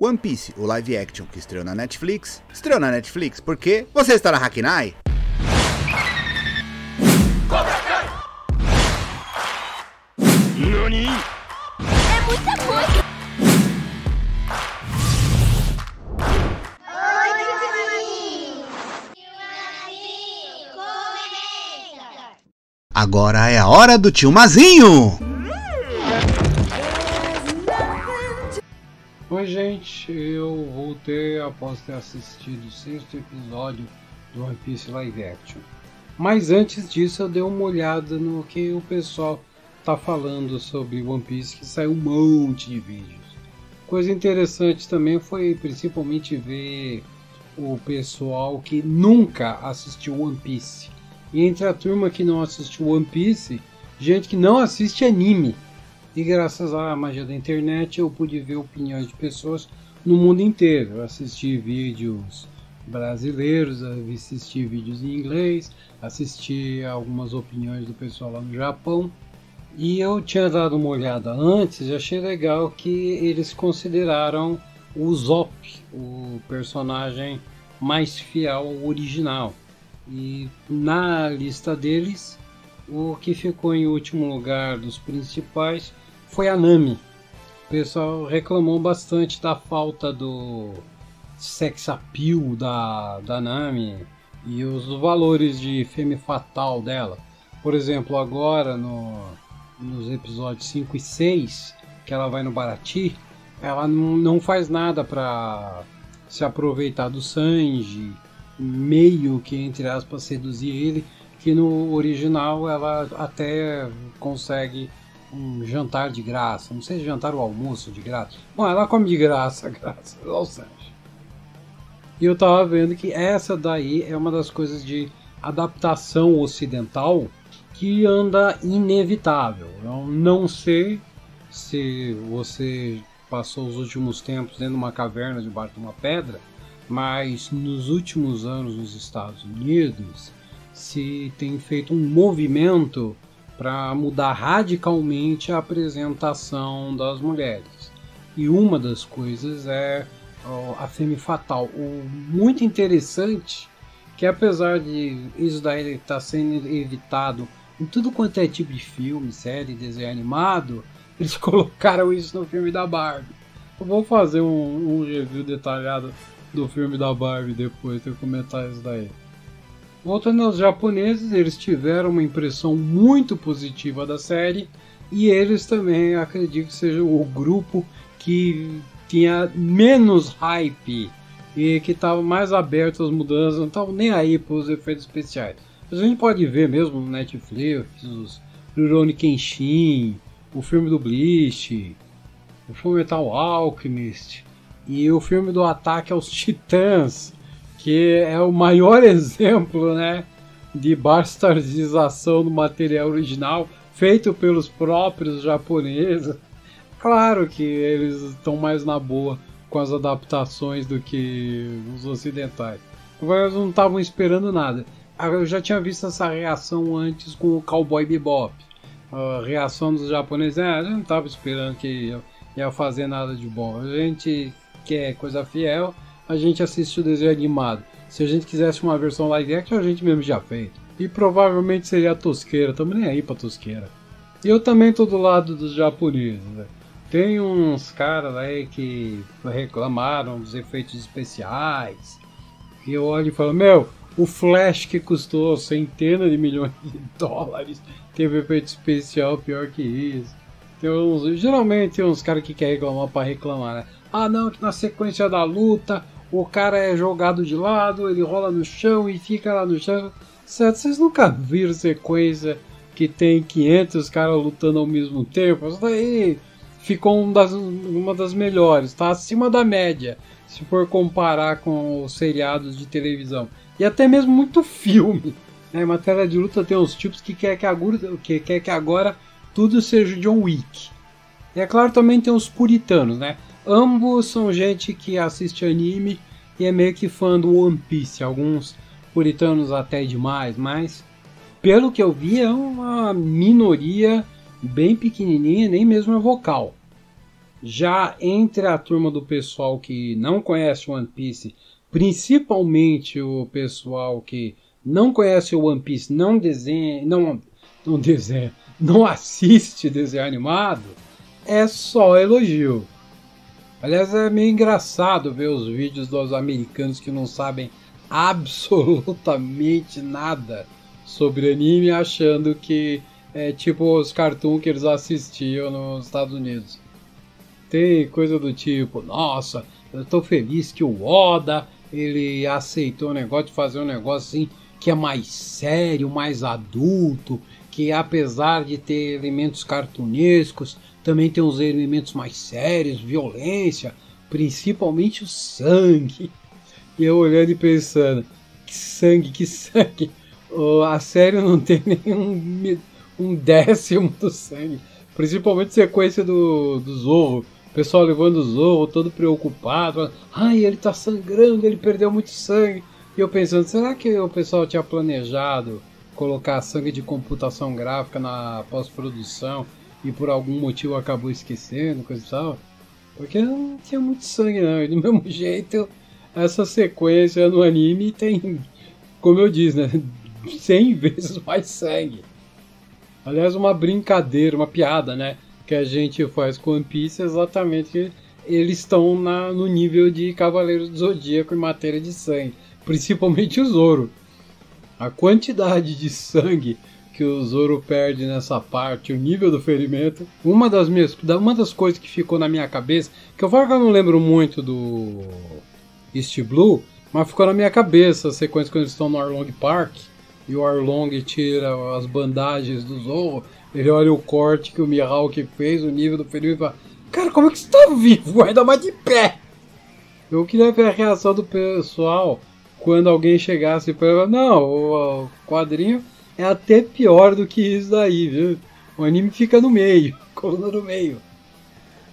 One Piece, o live action que estreou na Netflix porque você está na Hacknai. NANI? É muita coisa! Agora é a hora do tio Mazinho! Oi gente, eu voltei após ter assistido o 6º episódio do One Piece Live Action. Mas antes disso eu dei uma olhada no que o pessoal tá falando sobre One Piece, que saiu um monte de vídeos. Coisa interessante também foi principalmente ver o pessoal que nunca assistiu One Piece. E entre a turma que não assistiu One Piece, gente que não assiste anime. E graças à magia da internet eu pude ver opiniões de pessoas no mundo inteiro. Eu assisti vídeos brasileiros, assisti vídeos em inglês, assisti algumas opiniões do pessoal lá no Japão. E eu tinha dado uma olhada antes e achei legal que eles consideraram o Zop o personagem mais fiel ao original. E na lista deles, o que ficou em último lugar dos principais foi a Nami. O pessoal reclamou bastante da falta do sex appeal da Nami e os valores de femme fatale dela. Por exemplo, agora nos episódios 5 e 6, que ela vai no Baratie, ela não faz nada para se aproveitar do Sanji, meio que, entre aspas, seduzir ele, que no original ela até consegue um jantar de graça, não sei se jantar ou almoço de graça. Bom, ela come de graça, graças ao Sanji. E eu tava vendo que essa daí é uma das coisas de adaptação ocidental que anda inevitável. Eu não sei se você passou os últimos tempos dentro de uma caverna debaixo de uma pedra, mas nos últimos anos nos Estados Unidos se tem feito um movimento para mudar radicalmente a apresentação das mulheres. E uma das coisas é a femme fatale. O muito interessante que, apesar de isso daí estar sendo evitado em tudo quanto é tipo de filme, série, desenho animado, eles colocaram isso no filme da Barbie. Eu vou fazer um review detalhado do filme da Barbie depois de eu comentar isso daí. Voltando aos japoneses, eles tiveram uma impressão muito positiva da série e eles também acredito que seja o grupo que tinha menos hype e que estava mais aberto às mudanças, não estavam nem aí para os efeitos especiais. A gente pode ver mesmo no Netflix, os Rurouni Kenshin, o filme do Bleach, o Fullmetal Alchemist e o filme do Ataque aos Titãs, que é o maior exemplo, né, de bastardização do material original feito pelos próprios japoneses. Claro que eles estão mais na boa com as adaptações do que os ocidentais. Agora eles não estavam esperando nada. Eu já tinha visto essa reação antes com o Cowboy Bebop. A reação dos japoneses, a gente não estava esperando que ia fazer nada de bom. A gente quer coisa fiel, a gente assiste o desenho animado. Se a gente quisesse uma versão live action, a gente mesmo já fez. E provavelmente seria a tosqueira, estamos nem aí pra tosqueira. E eu também tô do lado dos japoneses, né? Tem uns caras aí que reclamaram dos efeitos especiais. E eu olho e falo, o Flash que custou centenas de milhões de dólares teve efeito especial pior que isso. Geralmente tem uns caras que querem reclamar pra reclamar, né? Ah não, que na sequência da luta o cara é jogado de lado, ele rola no chão e fica lá no chão. Certo, vocês nunca viram sequência que tem 500 caras lutando ao mesmo tempo? Isso daí ficou uma das melhores, tá acima da média, se for comparar com os seriados de televisão. E até mesmo muito filme. Em matéria de luta tem uns tipos que quer que agora tudo seja John Wick. E é claro, também tem os puritanos, né? Ambos são gente que assiste anime e é meio que fã do One Piece. Alguns puritanos até demais, mas pelo que eu vi é uma minoria bem pequenininha, nem mesmo é vocal. Já entre a turma do pessoal que não conhece One Piece, principalmente o pessoal que não conhece o One Piece, não assiste desenho animado, é só elogio. Aliás, é meio engraçado ver os vídeos dos americanos que não sabem absolutamente nada sobre anime, achando que é tipo os cartoons que eles assistiam nos Estados Unidos. Tem coisa do tipo, nossa, eu tô feliz que o Oda, ele aceitou o negócio de fazer um negócio assim, que é mais sério, mais adulto, que apesar de ter elementos cartunescos, também tem uns elementos mais sérios, violência, principalmente o sangue. E eu olhando e pensando, que sangue. A série não tem nem um décimo do sangue. Principalmente sequência do Zorro. O pessoal levando o Zorro, todo preocupado. Ai, ele tá sangrando, ele perdeu muito sangue. E eu pensando, será que o pessoal tinha planejado colocar sangue de computação gráfica na pós-produção e por algum motivo acabou esquecendo, coisa e tal? Porque não tinha muito sangue não. E do mesmo jeito, essa sequência no anime tem, como eu disse, né, 100 vezes mais sangue. Aliás, uma brincadeira, uma piada, né, que a gente faz com One Piece é exatamente que eles estão no nível de Cavaleiros do Zodíaco em matéria de sangue. Principalmente o Zoro. A quantidade de sangue que o Zoro perde nessa parte, o nível do ferimento. Uma das coisas que ficou na minha cabeça, que eu falo que eu não lembro muito do East Blue, mas ficou na minha cabeça a sequência quando eles estão no Arlong Park e o Arlong tira as bandagens do Zoro, ele olha o corte que o Mihawk fez, o nível do ferimento e fala, cara, como é que você tá vivo? Ainda mais de pé! Eu queria ver a reação do pessoal quando alguém chegasse e falasse, não, o quadrinho é até pior do que isso daí, viu? O anime fica no meio, coluna no meio.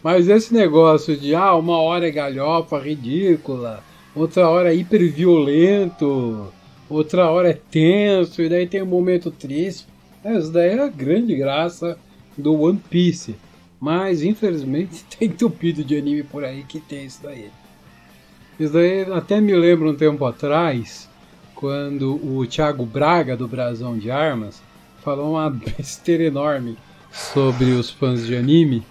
Mas esse negócio de, uma hora é galhofa, ridícula, outra hora é hiper violento, outra hora é tenso, e daí tem um momento triste. Isso daí é a grande graça do One Piece. Mas, infelizmente, tem entupido de anime por aí que tem isso daí. Isso daí até me lembra um tempo atrás, quando o Thiago Braga, do Brasão de Armas, falou uma besteira enorme sobre os fãs de anime,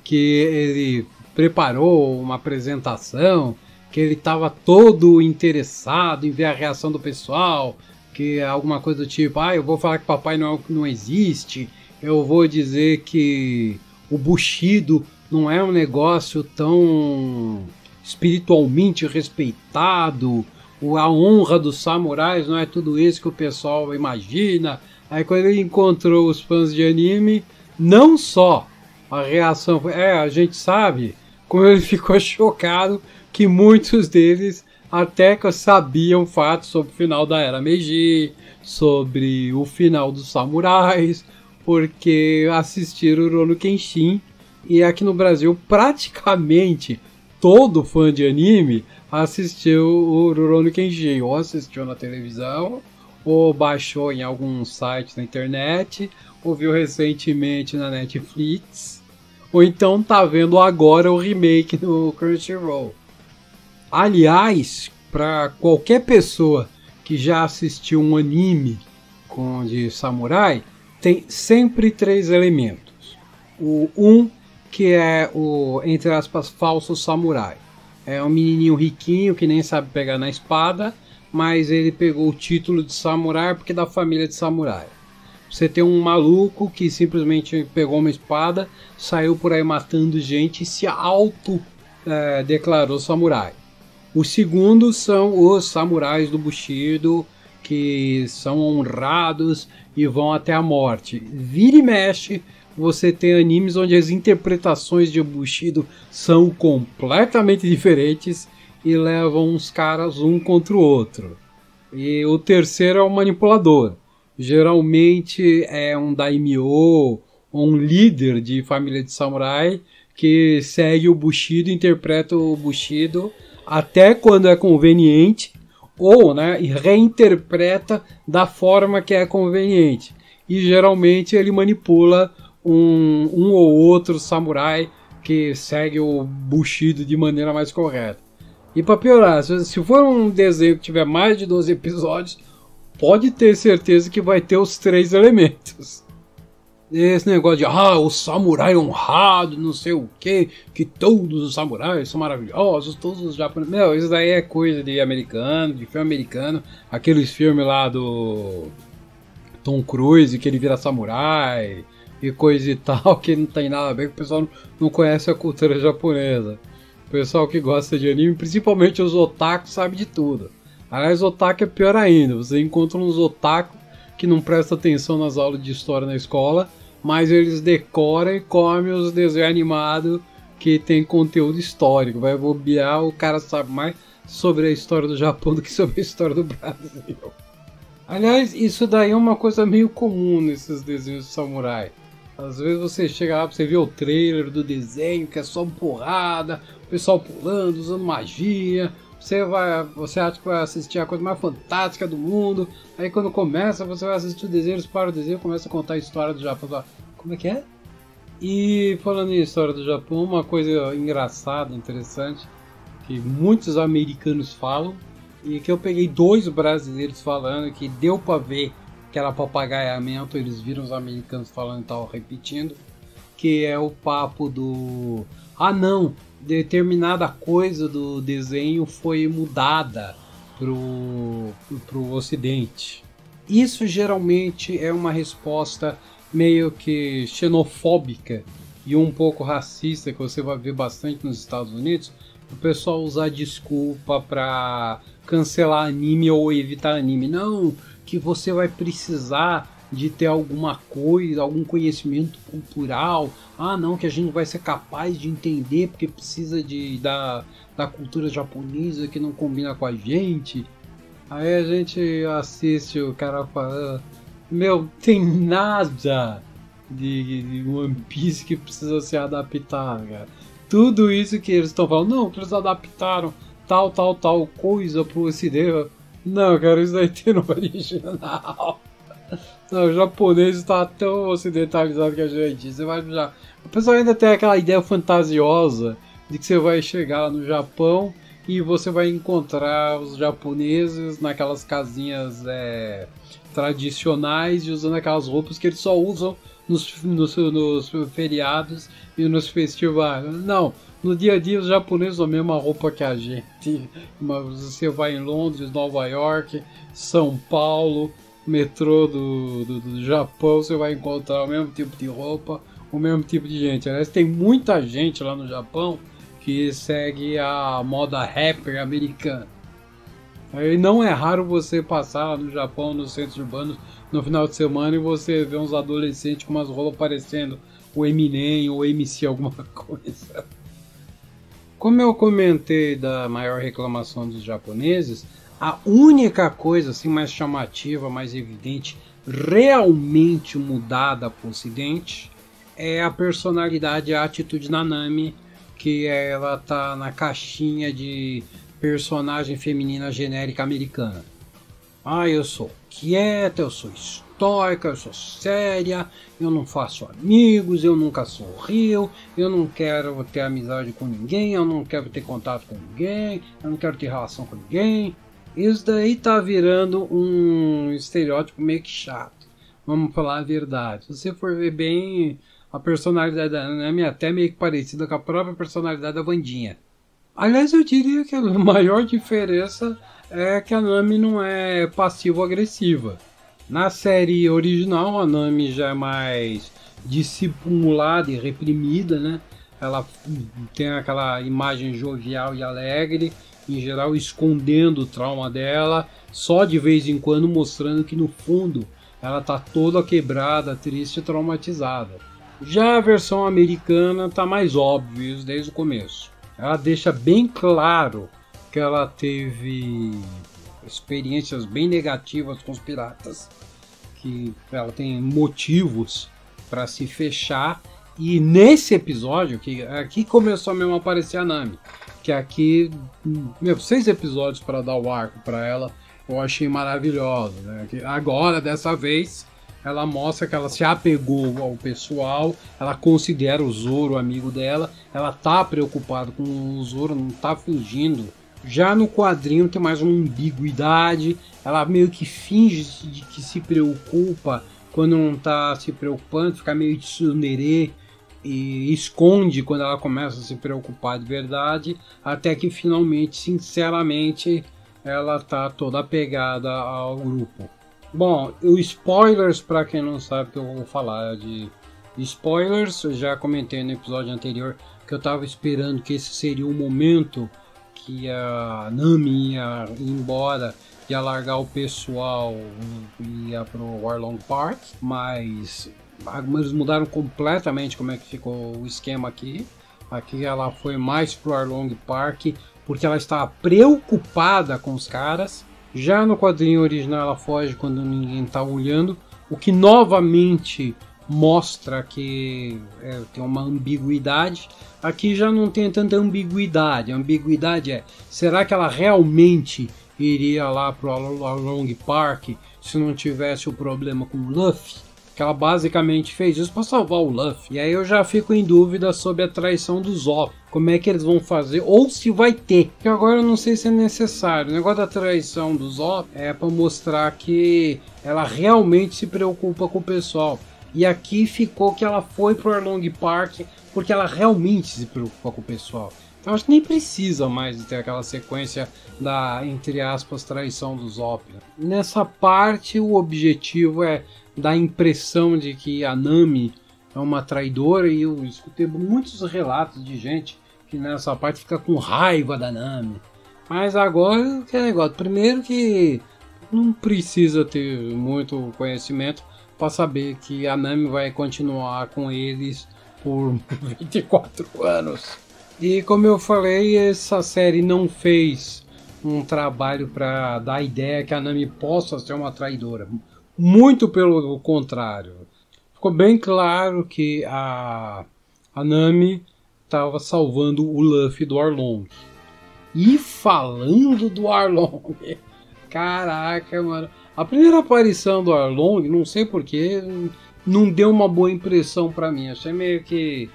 que ele preparou uma apresentação, que ele estava todo interessado em ver a reação do pessoal, que é alguma coisa do tipo, eu vou falar que Papai Noel não existe, eu vou dizer que o Bushido não é um negócio tão espiritualmente respeitado, a honra dos samurais não é tudo isso que o pessoal imagina. Aí quando ele encontrou os fãs de anime, não só a reação foi, a gente sabe, como ele ficou chocado que muitos deles até que sabiam fatos sobre o final da Era Meiji, sobre o final dos samurais, porque assistiram o Rurouni Kenshin, e aqui no Brasil praticamente todo fã de anime assistiu o Rurouni Kenshin, ou assistiu na televisão, ou baixou em algum site na internet, ou viu recentemente na Netflix, ou então tá vendo agora o remake no Crunchyroll. Aliás, para qualquer pessoa que já assistiu um anime de samurai, tem sempre 3 elementos. Que é o, entre aspas, falso samurai. É um menininho riquinho que nem sabe pegar na espada, mas ele pegou o título de samurai porque é da família de samurai. Você tem um maluco que simplesmente pegou uma espada, saiu por aí matando gente e se declarou samurai. O segundo são os samurais do Bushido, que são honrados e vão até a morte. Vira e mexe, você tem animes onde as interpretações de Bushido são completamente diferentes e levam os caras um contra o outro. E o terceiro é o manipulador. Geralmente é um daimyo ou um líder de família de samurai que segue o Bushido, interpreta o Bushido até quando é conveniente, ou e reinterpreta da forma que é conveniente. E geralmente ele manipula um ou outro samurai que segue o Bushido de maneira mais correta. E para piorar, se for um desenho que tiver mais de 12 episódios, pode ter certeza que vai ter os 3 elementos. Esse negócio de o samurai honrado, não sei o que todos os samurais são maravilhosos, todos os japoneses. Meu, isso daí é coisa de americano, de filme americano. Aqueles filmes lá do Tom Cruise, que ele vira samurai e coisa e tal, que não tem nada a ver, que o pessoal não conhece a cultura japonesa. O pessoal que gosta de anime, principalmente os otakus, sabe de tudo. Aliás, otaku é pior ainda. Você encontra uns otaku que não prestam atenção nas aulas de história na escola, mas eles decoram e comem os desenhos animados que tem conteúdo histórico. Vai bobear, o cara sabe mais sobre a história do Japão do que sobre a história do Brasil. Aliás, isso daí é uma coisa meio comum nesses desenhos de samurai. Às vezes você chega lá pra você ver o trailer do desenho, que é só porrada, o pessoal pulando, usando magia. Você acha que vai assistir a coisa mais fantástica do mundo. Aí quando começa, você vai assistir o desenho, eles param o desenho e começa a contar a história do Japão. Como é que é? E falando em história do Japão, uma coisa engraçada, interessante, que muitos americanos falam, e que eu peguei 2 brasileiros falando, que deu pra ver que era papagaiamento, eles viram os americanos falando e estavam repetindo, que é o papo do... não, determinada coisa do desenho foi mudada pro ocidente. Isso geralmente é uma resposta meio que xenofóbica e um pouco racista, que você vai ver bastante nos Estados Unidos, o pessoal usar desculpa para cancelar anime ou evitar anime. Não, que você vai precisar de ter alguma coisa, algum conhecimento cultural. Não, que a gente vai ser capaz de entender porque precisa da cultura japonesa que não combina com a gente. Aí a gente assiste o cara falando, meu, tem nada de One Piece que precisa ser adaptado, cara. Tudo isso que eles estão falando, não, que eles adaptaram tal coisa pro ocidente. Não, cara, isso daí tem no original. Não, o japonês está tão ocidentalizado que a gente. Você vai já... O pessoal ainda tem aquela ideia fantasiosa de que você vai chegar no Japão e você vai encontrar os japoneses naquelas casinhas tradicionais e usando aquelas roupas que eles só usam nos feriados e nos festivais. Não, no dia a dia os japoneses usam a mesma roupa que a gente. Você vai em Londres, Nova York, São Paulo, metrô do Japão, você vai encontrar o mesmo tipo de roupa, o mesmo tipo de gente. Aliás, tem muita gente lá no Japão que segue a moda rapper americana. Aí não é raro você passar lá no Japão, nos centros urbanos, no final de semana, e você vê uns adolescentes com umas roupas parecendo o Eminem ou o MC alguma coisa. Como eu comentei da maior reclamação dos japoneses, a única coisa assim mais chamativa, mais evidente, realmente mudada para o ocidente, é a personalidade e a atitude da Nami, que ela tá na caixinha de personagem feminina genérica americana. Eu sou quieta, eu sou estoica, eu sou séria, eu não faço amigos, eu nunca sorrio, eu não quero ter amizade com ninguém, eu não quero ter contato com ninguém, eu não quero ter relação com ninguém. Isso daí tá virando um estereótipo meio que chato. Vamos falar a verdade. Se você for ver bem, a personalidade da Nami é até meio que parecida com a própria personalidade da Wandinha. Aliás, eu diria que a maior diferença é que a Nami não é passivo-agressiva. Na série original, a Nami já é mais dissimulada e reprimida, né? Ela tem aquela imagem jovial e alegre, em geral escondendo o trauma dela, só de vez em quando mostrando que no fundo ela tá toda quebrada, triste e traumatizada. Já a versão americana tá mais óbvio isso desde o começo. Ela deixa bem claro que ela teve experiências bem negativas com os piratas, que ela tem motivos para se fechar, e nesse episódio, que aqui começou mesmo a aparecer a Nami, que aqui, 6 episódios para dar o arco para ela, eu achei maravilhoso, né? Agora, dessa vez, ela mostra que ela se apegou ao pessoal, ela considera o Zoro amigo dela, ela tá preocupada com o Zoro, não tá fingindo. Já no quadrinho tem mais uma ambiguidade, ela meio que finge de que se preocupa quando não tá se preocupando, fica meio tsundere e esconde quando ela começa a se preocupar de verdade, até que finalmente, sinceramente, ela tá toda apegada ao grupo. Bom, os spoilers, para quem não sabe que eu vou falar de spoilers, eu já comentei no episódio anterior que eu estava esperando que esse seria o momento que a Nami ia ir embora, ia largar o pessoal e ia pro Arlong Park, mas eles mudaram completamente como é que ficou o esquema aqui. Aqui ela foi mais pro Arlong Park porque ela estava preocupada com os caras. Já no quadrinho original ela foge quando ninguém está olhando, o que novamente mostra que tem uma ambiguidade. Aqui já não tem tanta ambiguidade. A ambiguidade é, será que ela realmente iria lá para o Arlong Park se não tivesse o problema com o Luffy? Que ela basicamente fez isso para salvar o Luffy. E aí eu já fico em dúvida sobre a traição do Zop. Como é que eles vão fazer, ou se vai ter. Porque agora eu não sei se é necessário. O negócio da traição do Zop é para mostrar que ela realmente se preocupa com o pessoal. E aqui ficou que ela foi pro Arlong Park porque ela realmente se preocupa com o pessoal. Então acho que nem precisa mais de ter aquela sequência da, entre aspas, traição do Zop. Nessa parte o objetivo é dar a impressão de que a Nami é uma traidora, e eu escutei muitos relatos de gente que nessa parte fica com raiva da Nami. Mas agora que é negócio, primeiro que não precisa ter muito conhecimento para saber que a Nami vai continuar com eles por 24 anos. E como eu falei, essa série não fez um trabalho para dar a ideia que a Nami possa ser uma traidora. Muito pelo contrário. Ficou bem claro que a Nami estava salvando o Luffy do Arlong. E falando do Arlong, caraca, mano. A primeira aparição do Arlong, não sei porquê, não deu uma boa impressão pra mim. Achei meio que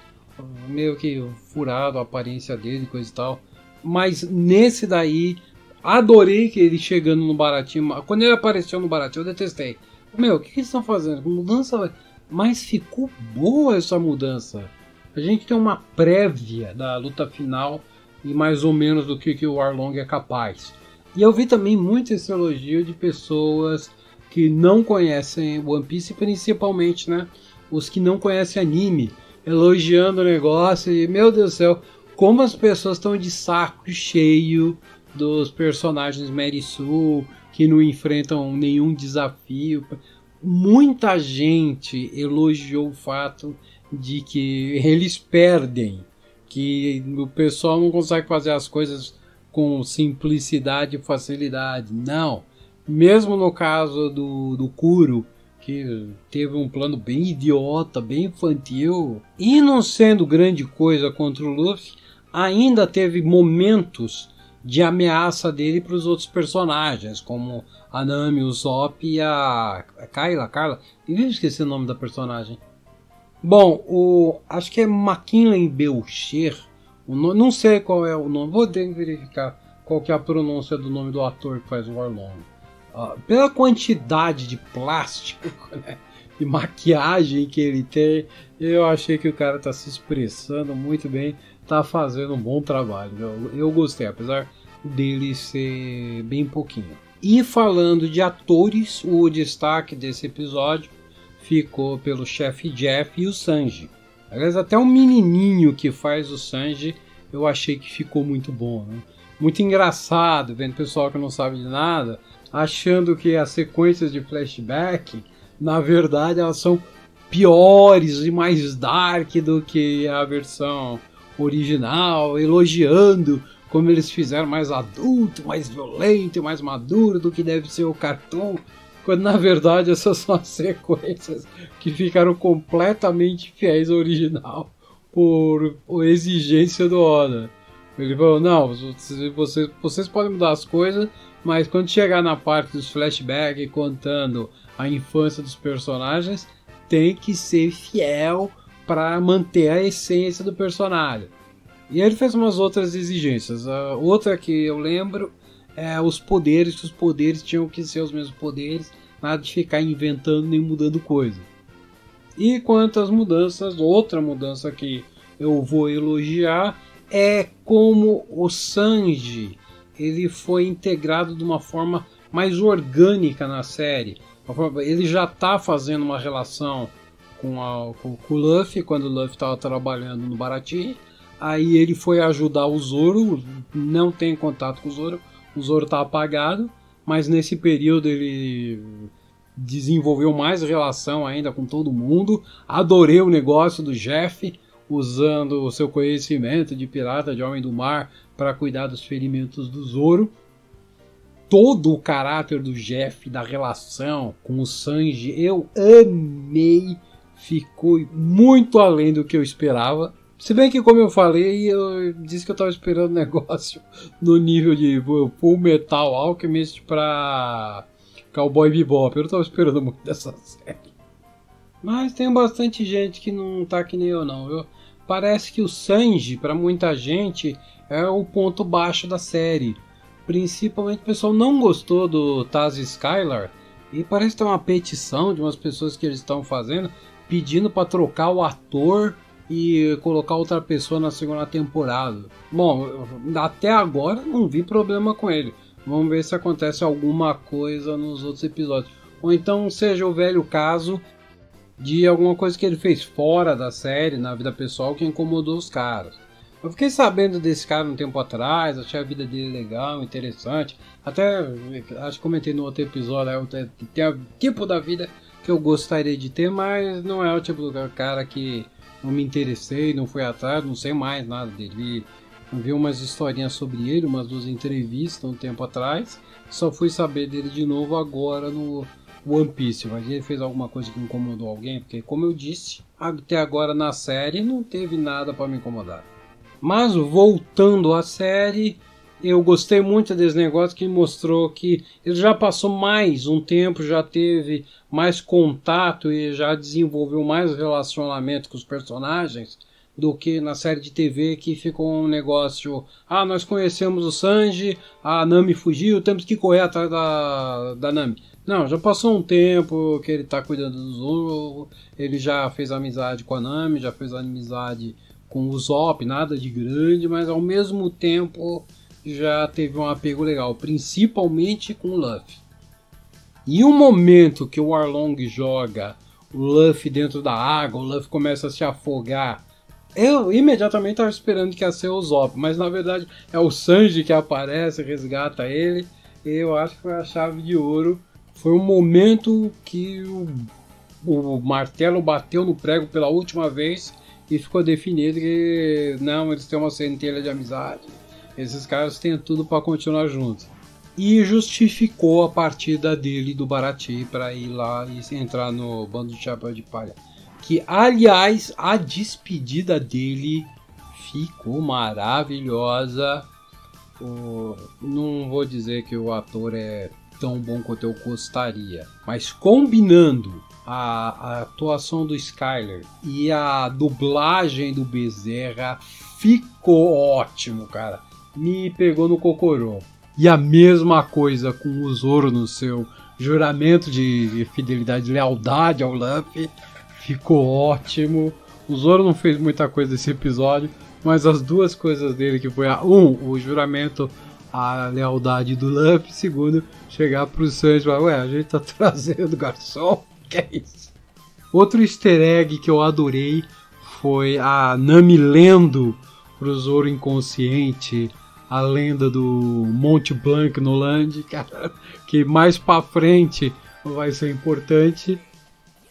furado a aparência dele e coisa e tal. Mas nesse daí, adorei que ele chegando no Baratinho. Quando ele apareceu no Baratinho, eu detestei. Meu, o que eles estão fazendo? Mudança. Mas ficou boa essa mudança. A gente tem uma prévia da luta final e mais ou menos do que o Arlong é capaz. E eu vi também muito esse elogio de pessoas que não conhecem One Piece, principalmente, né, os que não conhecem anime, elogiando o negócio. E, meu Deus do céu, como as pessoas estão de saco cheio dos personagens Merisu, que não enfrentam nenhum desafio. Muita gente elogiou o fato de que eles perdem, que o pessoal não consegue fazer as coisas com simplicidade e facilidade. Não, mesmo no caso do Kuro, que teve um plano bem idiota, bem infantil, e não sendo grande coisa contra o Luffy, ainda teve momentos de ameaça dele para os outros personagens, como a Nami, o Zop e a Carla. Eu esqueci o nome da personagem. Bom, acho que é McKinley Belcher. Não sei qual é o nome, vou ter que verificar qual que é a pronúncia do nome do ator que faz o Arlong. Pela quantidade de plástico, né, e maquiagem que ele tem, eu achei que o cara está se expressando muito bem, está fazendo um bom trabalho. Eu gostei, apesar dele ser bem pouquinho. E falando de atores, o destaque desse episódio ficou pelo chefe Jeff e o Sanji. Aliás, até o menininho que faz o Sanji eu achei que ficou muito bom, né? Muito engraçado, vendo pessoal que não sabe de nada achando que as sequências de flashback, na verdade, elas são piores e mais dark do que a versão original, elogiando como eles fizeram mais adulto, mais violento, mais maduro do que deve ser o cartoon, quando na verdade essas são as sequências que ficaram completamente fiéis ao original por exigência do Oda. Ele falou, não, vocês podem mudar as coisas, mas quando chegar na parte dos flashbacks contando a infância dos personagens, tem que ser fiel para manter a essência do personagem. E ele fez umas outras exigências. A outra que eu lembro é os poderes, que os poderes tinham que ser os mesmos poderes, nada de ficar inventando nem mudando coisa. E quanto às mudanças, outra mudança que eu vou elogiar é como o Sanji ele foi integrado de uma forma mais orgânica na série. Ele já está fazendo uma relação com o Luffy, quando o Luffy estava trabalhando no Baratie. Aí ele foi ajudar o Zoro, não tem contato com o Zoro está apagado, mas nesse período ele desenvolveu mais relação ainda com todo mundo. Adorei o negócio do Jeff, usando o seu conhecimento de pirata, de homem do mar, para cuidar dos ferimentos do Zoro. Todo o caráter do Jeff, da relação com o Sanji, eu amei. Ficou muito além do que eu esperava. Se bem que, como eu falei, eu disse que eu estava esperando negócio no nível de Full Metal Alchemist para Cowboy Bebop. Eu não estava esperando muito dessa série. Mas tem bastante gente que não tá que nem eu não. Parece que o Sanji, para muita gente, é o ponto baixo da série. Principalmente o pessoal não gostou do Taz Skylar. E parece ter uma petição de umas pessoas que eles estão fazendo, pedindo para trocar o ator e colocar outra pessoa na segunda temporada. Bom, até agora não vi problema com ele. Vamos ver se acontece alguma coisa nos outros episódios. Ou então seja o velho caso de alguma coisa que ele fez fora da série, na vida pessoal, que incomodou os caras. Eu fiquei sabendo desse cara um tempo atrás, achei a vida dele legal, interessante. Até, acho que comentei no outro episódio, tem o tipo da vida que eu gostaria de ter, mas não é o tipo do cara que não me interessei, não fui atrás, não sei mais nada dele. Eu vi umas historinhas sobre ele, umas 2 entrevistas um tempo atrás. Só fui saber dele de novo agora no One Piece. Mas ele fez alguma coisa que incomodou alguém? Porque, como eu disse, até agora na série não teve nada para me incomodar. Mas voltando à série, eu gostei muito desse negócio que mostrou que ele já passou mais um tempo, já teve mais contato e já desenvolveu mais relacionamento com os personagens do que na série de TV, que ficou um negócio, nós conhecemos o Sanji, a Nami fugiu, temos que correr atrás da Nami. Não, já passou um tempo que ele está cuidando do Zoro, ele já fez amizade com a Nami, já fez amizade com o Zop, nada de grande, mas ao mesmo tempo já teve um apego legal, principalmente com o Luffy. E o momento que o Arlong joga o Luffy dentro da água, o Luffy começa a se afogar, eu imediatamente estava esperando que ia ser o Zop, mas na verdade é o Sanji que aparece, resgata ele. Eu acho que foi a chave de ouro. Foi um momento que o martelo bateu no prego pela última vez e ficou definido que não, eles têm uma centelha de amizade. Esses caras têm tudo para continuar juntos. E justificou a partida dele do Baratie para ir lá e entrar no bando de chapéu de palha. Que, aliás, a despedida dele ficou maravilhosa. Não vou dizer que o ator é tão bom quanto eu gostaria, mas combinando a atuação do Skyler e a dublagem do Bezerra, ficou ótimo, cara. Me pegou no cocorô. E a mesma coisa com o Zoro no seu juramento de fidelidade e lealdade ao Luffy. Ficou ótimo. O Zoro não fez muita coisa nesse episódio, mas as duas coisas dele, que foi o juramento à lealdade do Luffy, segundo, chegar pro Sanji e falar, a gente tá trazendo garçom, que é isso? Outro easter egg que eu adorei foi a Nami lendo pro Zoro inconsciente a lenda do Monte Blanc no Land, que mais pra frente vai ser importante.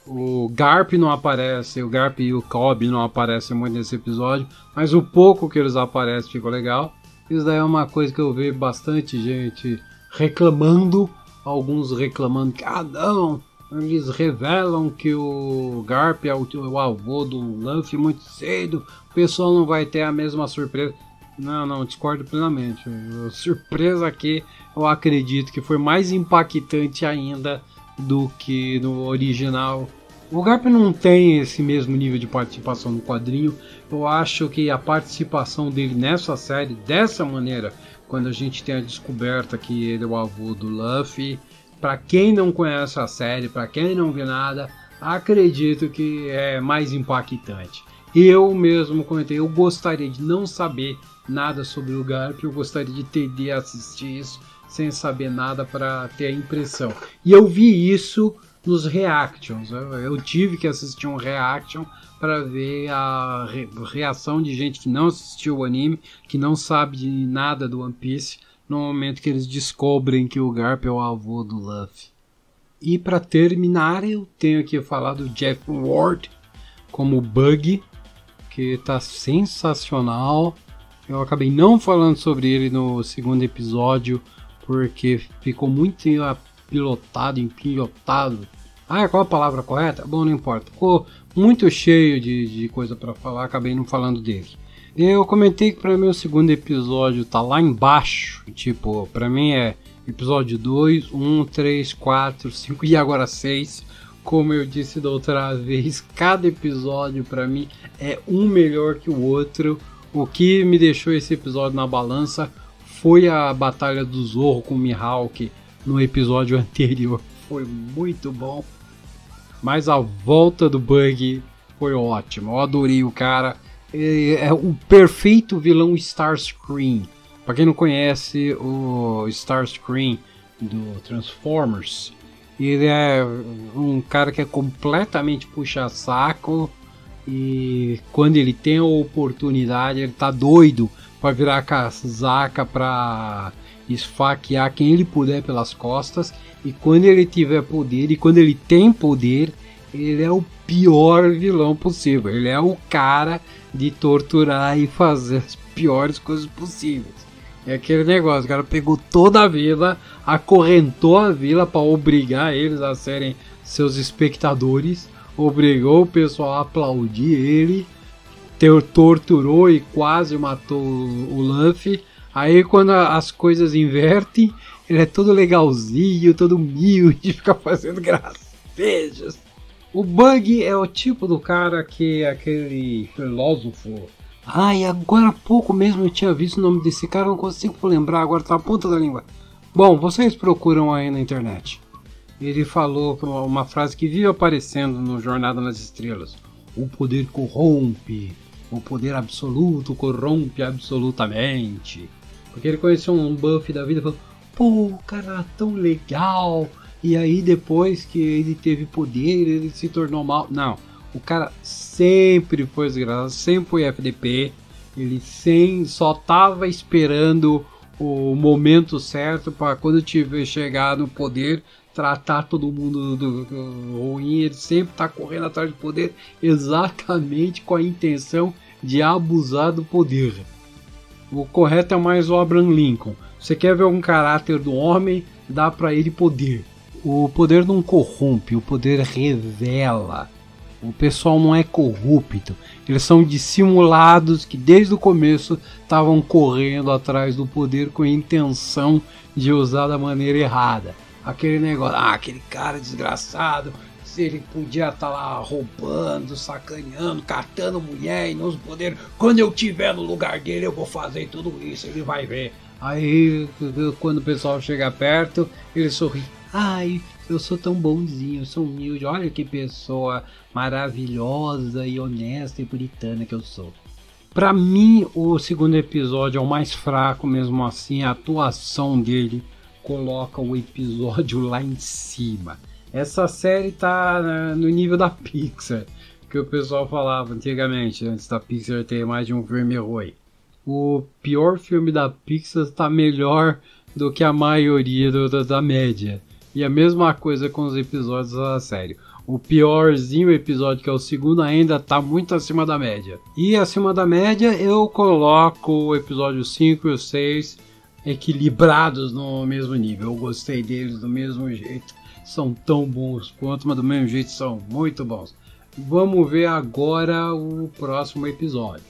O Garp não aparece, o Garp e o Cobb não aparecem muito nesse episódio, mas o pouco que eles aparecem ficou legal. Isso daí é uma coisa que eu vejo bastante gente reclamando, alguns reclamando que, não, eles revelam que o Garp é o avô do Luffy muito cedo, o pessoal não vai ter a mesma surpresa. Não, discordo plenamente. A surpresa aqui, eu acredito que foi mais impactante ainda do que no original. O Garp não tem esse mesmo nível de participação no quadrinho. Eu acho que a participação dele nessa série, dessa maneira, quando a gente tem a descoberta que ele é o avô do Luffy, para quem não conhece a série, para quem não vê nada, acredito que é mais impactante. Eu mesmo comentei, eu gostaria de não saber nada sobre o Garp, eu gostaria de ter de assistir isso sem saber nada para ter a impressão. E eu vi isso nos reactions, eu tive que assistir um reaction para ver a reação de gente que não assistiu o anime, que não sabe de nada do One Piece, no momento que eles descobrem que o Garp é o avô do Luffy. E para terminar, eu tenho que falar do Jeff Ward como Bug, que está sensacional. Eu acabei não falando sobre ele no segundo episódio, porque ficou muito empilhotado. Qual a palavra correta? Bom, não importa. Ficou muito cheio de coisa para falar, acabei não falando dele. Eu comentei que para mim o segundo episódio tá lá embaixo. Tipo, para mim é episódio 2, 1, 3, 4, 5 e agora 6. Como eu disse da outra vez, cada episódio para mim é um melhor que o outro. O que me deixou esse episódio na balança foi a batalha do Zorro com o Mihawk no episódio anterior. Foi muito bom. Mas a volta do Bug foi ótima. Eu adorei o cara. Ele é o perfeito vilão Starscream. Para quem não conhece o Starscream do Transformers, ele é um cara que é completamente puxa-saco. E quando ele tem a oportunidade, ele tá doido para virar casaca para esfaquear quem ele puder pelas costas. E quando ele tiver poder, e quando ele tem poder, ele é o pior vilão possível. Ele é o cara de torturar e fazer as piores coisas possíveis. É aquele negócio, o cara pegou toda a vila, acorrentou a vila para obrigar eles a serem seus espectadores, obrigou o pessoal a aplaudir ele, torturou e quase matou o Luffy. Aí quando as coisas invertem, ele é todo legalzinho, todo humilde, fica fazendo gracejos. O Bug é o tipo do cara que é aquele filósofo. E agora há pouco mesmo eu tinha visto o nome desse cara, não consigo lembrar, agora tá na ponta da língua. Bom, vocês procuram aí na internet. Ele falou uma frase que vive aparecendo no Jornada nas Estrelas. O poder corrompe, o poder absoluto corrompe absolutamente. Porque ele conheceu um buff da vida e falou, pô, o cara era tão legal. E aí depois que ele teve poder, ele se tornou mal. Não, o cara sempre foi desgraçado, sempre foi FDP. Ele só tava esperando o momento certo para quando tiver chegar no poder, tratar todo mundo do ruim. Ele sempre tá correndo atrás do poder exatamente com a intenção de abusar do poder. O correto é mais o Abraham Lincoln. Você quer ver algum caráter do homem, dá para ele poder. O poder não corrompe, o poder revela. O pessoal não é corrupto. Eles são dissimulados que desde o começo estavam correndo atrás do poder com a intenção de usar da maneira errada. Aquele negócio, aquele cara desgraçado, se ele podia estar lá roubando, sacaneando, catando mulher e nos poderes. Quando eu estiver no lugar dele eu vou fazer tudo isso, ele vai ver. Aí quando o pessoal chega perto, ele sorri. Eu sou tão bonzinho, eu sou humilde, olha que pessoa maravilhosa e honesta e puritana que eu sou. Pra mim, o segundo episódio é o mais fraco, mesmo assim, a atuação dele coloca o episódio lá em cima. Essa série tá no nível da Pixar, que o pessoal falava antigamente, antes da Pixar ter mais de um filme ruim. O pior filme da Pixar tá melhor do que a maioria da média. E a mesma coisa com os episódios da série. O piorzinho episódio, que é o segundo, ainda tá muito acima da média. E acima da média eu coloco o episódio 5 e o 6 equilibrados no mesmo nível. Eu gostei deles do mesmo jeito. São tão bons quanto, mas do mesmo jeito são muito bons. Vamos ver agora o próximo episódio.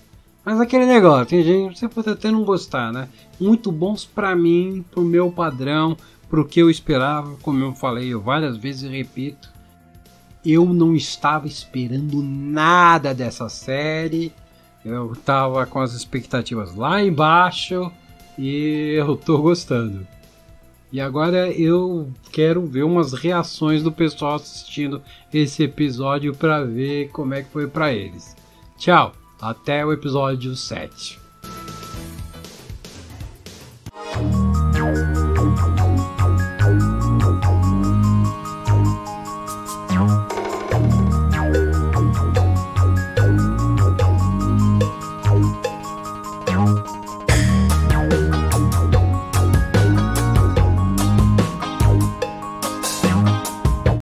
Mas aquele negócio, tem gente, você pode até não gostar, né? Muito bons pra mim, pro meu padrão, pro que eu esperava, como eu falei várias vezes e repito. Eu não estava esperando nada dessa série. Eu tava com as expectativas lá embaixo e eu tô gostando. E agora eu quero ver umas reações do pessoal assistindo esse episódio para ver como é que foi para eles. Tchau, até o episódio 7.